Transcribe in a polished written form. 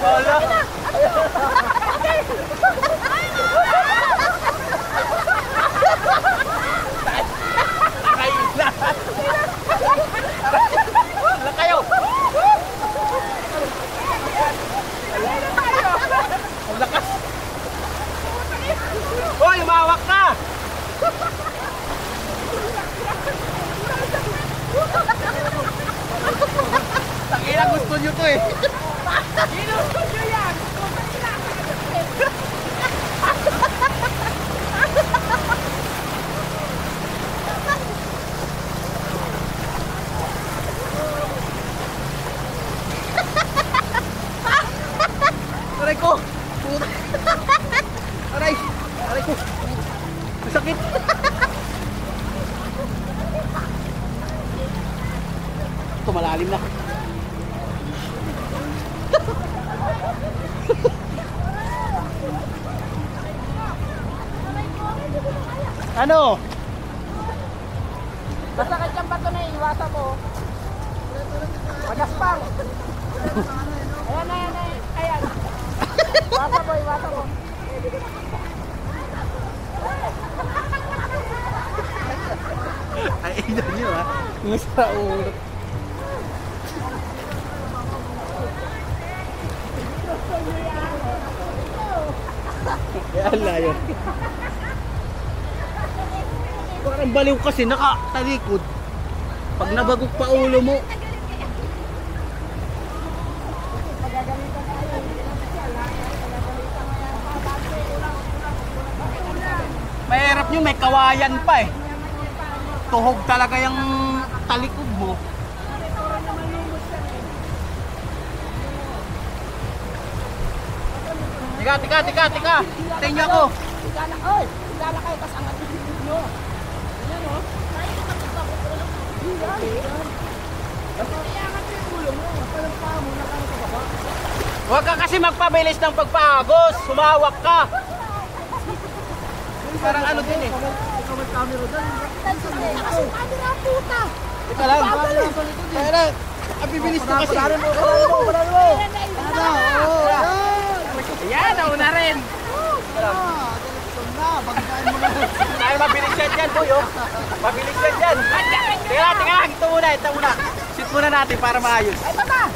Wala. Wala kayo. Ang lakas. Hoy, umawak ka. Tangina, gusto nyo to eh. Ginusto nyo yan! Aray ko! Puta! Aray! Aray ko! Masakit! Ito, malalim na. Ano? Masakit yung bato na iwasan mo. Magaspang. Ayan, ayan, ayan. Ayan. Iwasan mo, iwasan mo. Ay, ina nyo ha. Musta ulo. Yan layo. Parang baliw kasi nakatalikod. Pag nabagok pa ulo mo. Mahirap nyo, may kawayan pa eh. Tuhog talaga yung talikod mo. Tika. Tingnan ako. Tigala, oy! Tigala kayo, tas angat yung bibig nyo. Ayan o. Iangat yung ulo mo. Parang paa mo, nakano ka ba? Huwag ka kasi magpabilis ng pagpaagos. Sumawak ka. Parang ano din eh. Ikaw may camera doon. Kasi camera puta. Ika lang. Kaya na. Ang bibilis na kasi. Ayan, nauna rin. Dahil mabilis yan dyan, boy, oh. Mabilis yan dyan. Tika, ito muna. Sit muna natin para maayos. Ay, baba!